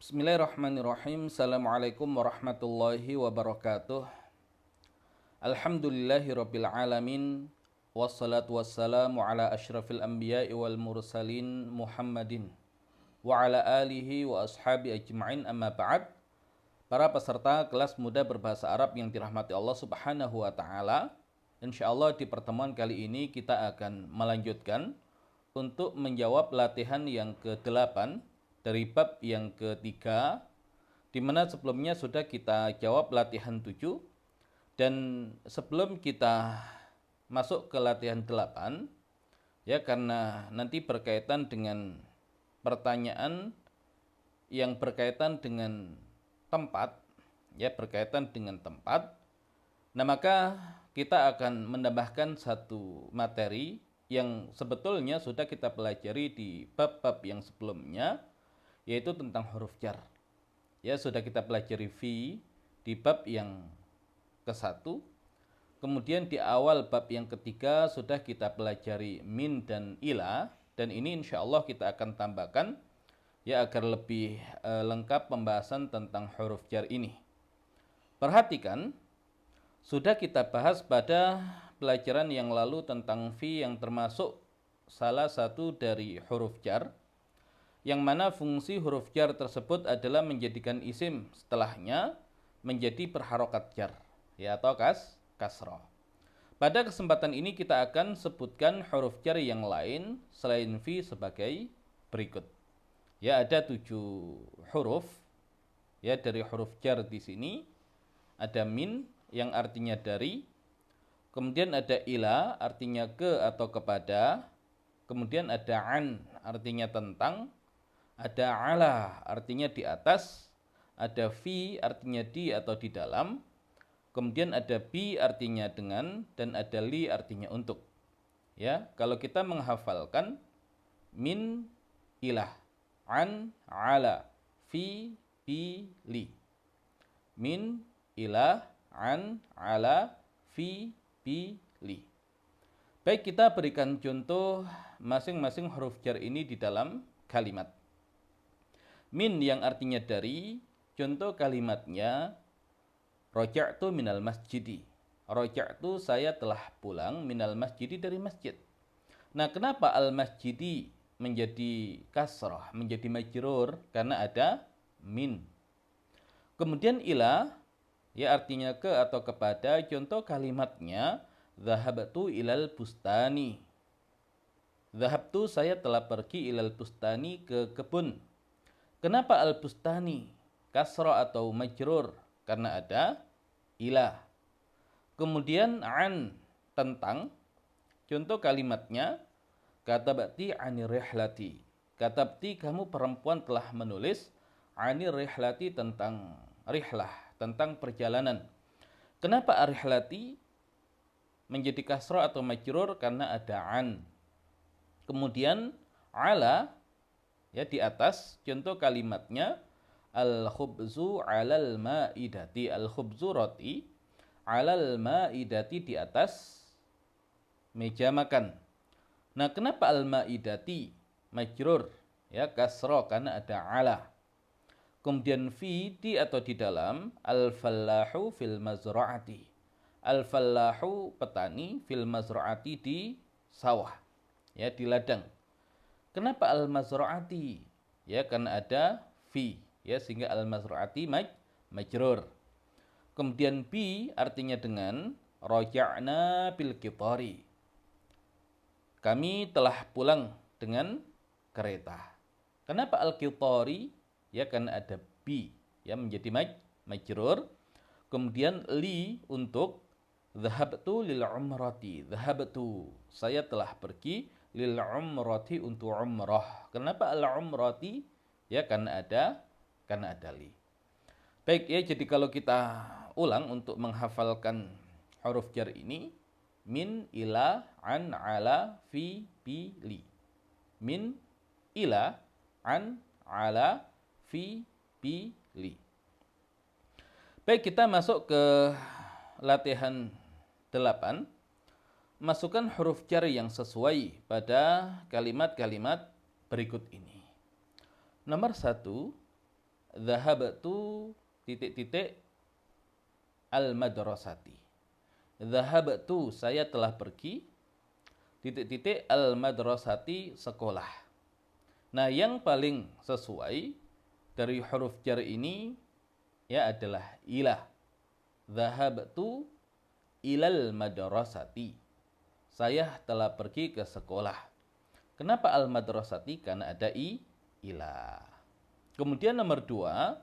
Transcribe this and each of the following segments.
Bismillahirrahmanirrahim. Assalamualaikum warahmatullahi wabarakatuh. Alhamdulillahirabbil alamin. Wassalatu wassalamu ala asyrafil anbiya'i wal mursalin Muhammadin wa ala alihi wa ashabi ajma'in, amma ba'd. Para peserta kelas muda berbahasa Arab yang dirahmati Allah Subhanahu wa taala, insyaallah di pertemuan kali ini kita akan melanjutkan untuk menjawab latihan yang ke-8 dari bab yang ketiga, di mana sebelumnya sudah kita jawab latihan 7. Dan sebelum kita masuk ke latihan 8, ya, karena nanti berkaitan dengan pertanyaan yang berkaitan dengan tempat, ya, berkaitan dengan tempat. Nah, maka kita akan menambahkan satu materi yang sebetulnya sudah kita pelajari di bab-bab yang sebelumnya, yaitu tentang huruf jar. Ya, sudah kita pelajari fi di bab yang ke-1. Kemudian di awal bab yang ketiga sudah kita pelajari min dan ila, dan ini insya Allah kita akan tambahkan, ya, agar lebih lengkap pembahasan tentang huruf jar ini. Perhatikan, sudah kita bahas pada pelajaran yang lalu tentang fi yang termasuk salah satu dari huruf jar, yang mana fungsi huruf jar tersebut adalah menjadikan isim setelahnya menjadi berharokat jar, ya, atau kasroh. Pada kesempatan ini kita akan sebutkan huruf jar yang lain selain fi sebagai berikut. Ya, ada 7 huruf, ya, dari huruf jar di sini. Ada min yang artinya dari, kemudian ada ila artinya ke atau kepada, kemudian ada an artinya tentang, ada ala artinya di atas, ada fi artinya di atau di dalam, kemudian ada bi artinya dengan, dan ada li artinya untuk. Ya, kalau kita menghafalkan min, ilah, an, ala, fi, bi, li. Min, ilah, an, ala, fi, bi, li. Baik, kita berikan contoh masing-masing huruf jar ini di dalam kalimat. Min yang artinya dari, contoh kalimatnya roja'tu minal masjidi. Roja'tu, saya telah pulang, minal masjidi, dari masjid. Nah, kenapa al masjidi menjadi kasrah, menjadi majrur? Karena ada min. Kemudian ila, ya, artinya ke atau kepada, contoh kalimatnya dhahabtu ilal bustani. Dhahabtu, saya telah pergi, ilal bustani, ke kebun. Kenapa al-bustani kasra atau majrur? Karena ada ilah. Kemudian an, tentang, contoh kalimatnya katabti anir rihlati. Katabti, kamu perempuan telah menulis, anir rihlati, tentang rihlah, tentang perjalanan. Kenapa ar-rihlati menjadi kasra atau majrur? Karena ada an. Kemudian ala, ya, di atas, contoh kalimatnya al-khubzu 'alal ma'idati. Al-khubzu, roti, 'alal ma'idati, di atas meja makan. Nah, kenapa al-ma'idati majrur? Ya, kasra karena ada ala. Kemudian fi, di atau di dalam, al-fallahu fil mazra'ati. Al-fallahu, petani, fil mazra'ati, di sawah, ya, di ladang. Kenapa al-mazra'ati? Ya, karena ada fi, ya, sehingga al-mazra'ati majrur. Kemudian bi artinya dengan, roja'na bil qitari. Kami telah pulang dengan kereta. Kenapa al-qitari? Ya, karena ada bi, ya, menjadi majrur. Kemudian li, untuk, dhahabtu lil umrati. Dhahabtu, saya telah pergi, lil umrati, untuk umrah. Kenapa al umrati? Ya, karena ada li. Baik, ya, jadi kalau kita ulang untuk menghafalkan huruf jar ini, min, ila, an, ala, fi, bi, li. Min, ila, an, ala, fi, bi, li. Baik, kita masuk ke latihan 8. Masukkan huruf jar yang sesuai pada kalimat-kalimat berikut ini. Nomor 1, Dhahabtu titik-titik al-madrasati. Dhahabtu saya telah pergi titik-titik al-madrasati sekolah. Nah, yang paling sesuai dari huruf jar ini ya adalah ilah. Dhahabtu ilal madrasati. Saya telah pergi ke sekolah. Kenapa al-madrasati? Karena ada ilah. Kemudian nomor 2,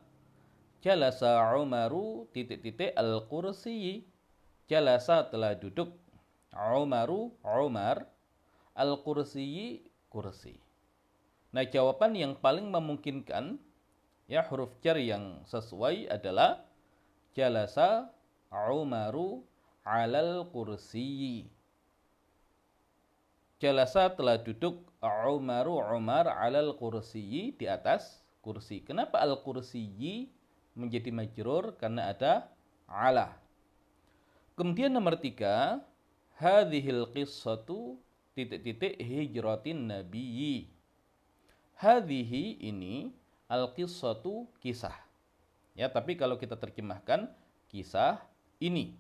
jalasa Umaru titik-titik al-kursiyi. Jalasa telah duduk. Umaru, Umar, al-kursiyi, kursi. Nah, jawaban yang paling memungkinkan ya huruf jar yang sesuai adalah jalasa Umaru alal kursiyi. Jalasa telah duduk Umaru Umar alal kursiyi, di atas kursi. Kenapa al-kursiyi menjadi majrur? Karena ada ala. Kemudian nomor 3, hadhil qissatu titik-titik hijratin nabiyyi. Hadhihi ini al-qissatu kisah. Ya, tapi kalau kita terjemahkan kisah ini.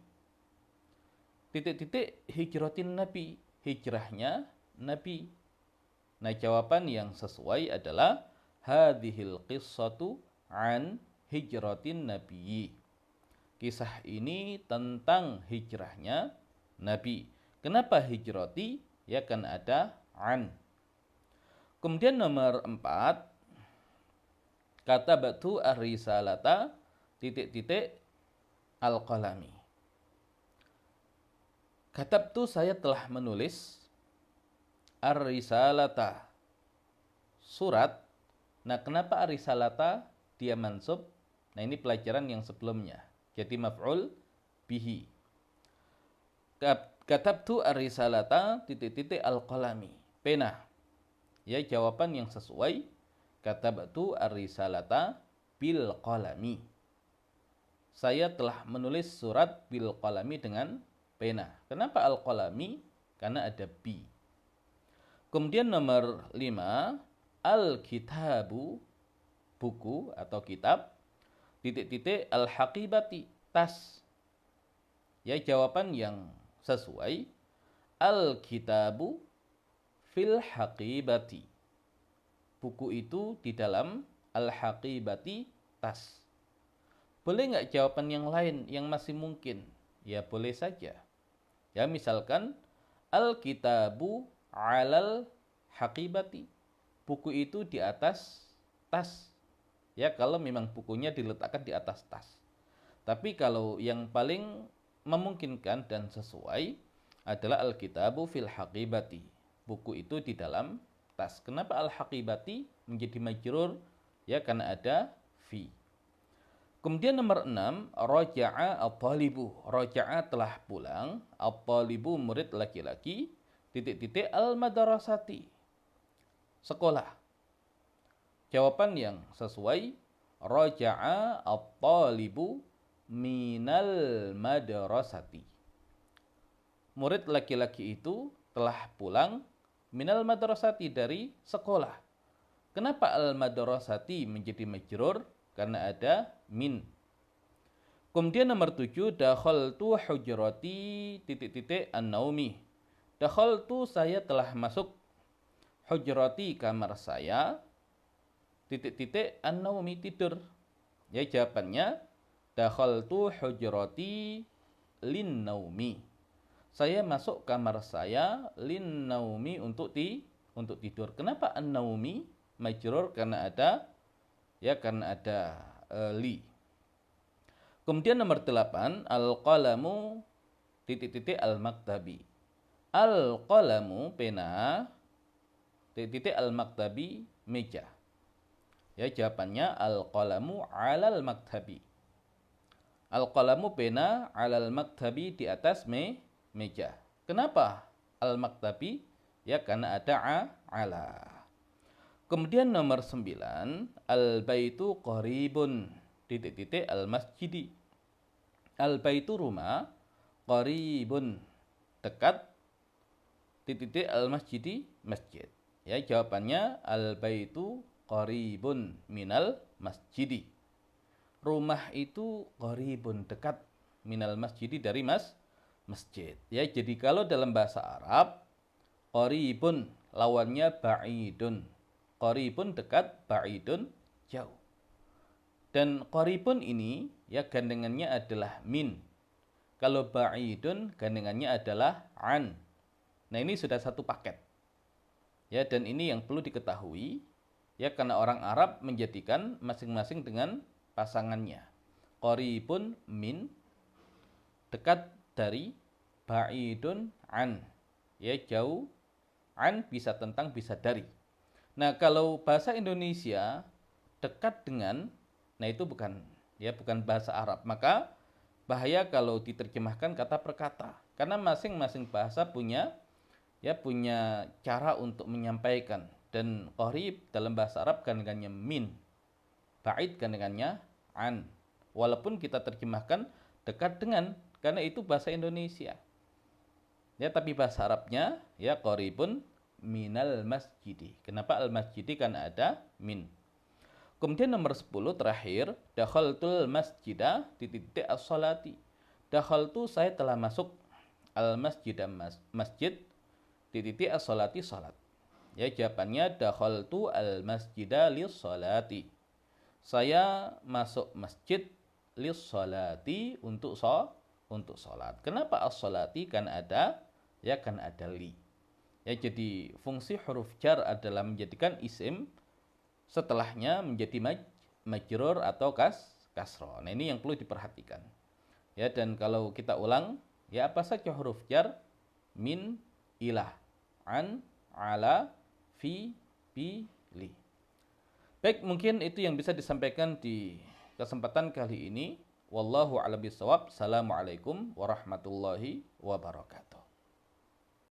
Titik-titik hijratin nabi, hijrahnya nabi. Nah, jawaban yang sesuai adalah hadhil qissatu an hijratin nabiyyi. Kisah ini tentang hijrahnya nabi. Kenapa hijrati? Ya kan ada an. Kemudian nomor 4, kata batu ar-risalata titik-titik al-qalami. Katabtu saya telah menulis ar-risalata surat. Nah, kenapa ar-risalata dia mansub? Nah, ini pelajaran yang sebelumnya. Jadi maf'ul bihi. Katabtu ar-risalata titik-titik al-qalami. Pena. Ya, jawaban yang sesuai katabtu ar-risalata bil qalami. Saya telah menulis surat bil qalami dengan pena. Kenapa al-qalami? Karena ada bi. Kemudian nomor 5, al-kitabu, buku atau kitab, titik-titik al-haqibati, tas. Ya, jawaban yang sesuai al-kitabu fil haqibati. Buku itu di dalam al-haqibati, tas. Boleh nggak jawaban yang lain yang masih mungkin? Ya, boleh saja. Ya, misalkan al-kitabu alal haqibati. Buku itu di atas tas. Ya, kalau memang bukunya diletakkan di atas tas. Tapi kalau yang paling memungkinkan dan sesuai adalah al-kitabu fil haqibati. Buku itu di dalam tas. Kenapa al-haqibati menjadi majrur? Ya, karena ada fi. Kemudian nomor 6, raja'a at-talibu. Raja'a telah pulang, at-talibu murid laki-laki, titik-titik al-madrasati, sekolah. Jawaban yang sesuai raja'a at-talibu minal madrasati. Murid laki-laki itu telah pulang minal madrasati, dari sekolah. Kenapa al-madrasati menjadi majrur? Karena ada min. Kemudian nomor 7, dakhaltu hujrati titik-titik an-naumi. Dakhaltu saya telah masuk, hujrati kamar saya, titik-titik an-naumi tidur. Ya, jawabannya dakhaltu hujrati lin-naumi. Saya masuk kamar saya lin-naumi untuk tidur. Kenapa an-naumi majrur? Karena ada li. Kemudian nomor 8, al-qalamu titik-titik al-maktabi. Al-qalamu pena, titik-titik al-maktabi meja. Ya, jawabannya al-qalamu alal maktabi. Al-qalamu pena alal maktabi, di atas meja. Kenapa al-maktabi? Ya, karena ada ala. Kemudian nomor 9, al-baitu qaribun titik-titik al-masjidi. Al-baitu rumah, qaribun dekat, titik-titik al-masjidi masjid. Ya, jawabannya al-baitu qaribun minal masjidi. rumah itu qaribun, dekat, minal masjidi, dari masjid. Ya, jadi kalau dalam bahasa Arab, qaribun lawannya ba'idun. Qaribun dekat, ba'idun jauh. Dan qaribun ini ya gandengannya adalah min. Kalau ba'idun gandengannya adalah an. Nah, ini sudah satu paket. Ya, dan ini yang perlu diketahui ya, karena orang Arab menjadikan masing-masing dengan pasangannya. Qaribun min, dekat dari, ba'idun an. Ya, jauh, an bisa tentang, bisa dari. Nah, kalau bahasa Indonesia dekat dengan, nah itu bukan bahasa Arab. Maka bahaya kalau diterjemahkan kata per kata. Karena masing-masing bahasa punya cara untuk menyampaikan. Dan qarib dalam bahasa Arab gandengannya min, ba'id gandengannya an. Walaupun kita terjemahkan dekat dengan, karena itu bahasa Indonesia. Ya, tapi bahasa Arabnya ya qaribun minal masjidi. Kenapa al masjidi? Karena ada min. Kemudian nomor 10 terakhir, dakhaltul masjidah titik as-salati. Dakhaltu, saya telah masuk, al masjidah, masjid, titik as-salati, salat. Ya, jawabannya dakhaltu al masjidah lis-salati. Saya masuk masjid lis-salati, untuk salat. Kenapa as-salati? Kan ada li. Ya, jadi fungsi huruf jar adalah menjadikan isim setelahnya menjadi majrur atau kasroh. Nah, ini yang perlu diperhatikan. Ya, dan kalau kita ulang, ya apa saja huruf jar? Min, ilah, an, ala, fi, bi, li. Baik, mungkin itu yang bisa disampaikan di kesempatan kali ini. Wallahu a'lam bishawab. Assalamualaikum warahmatullahi wabarakatuh.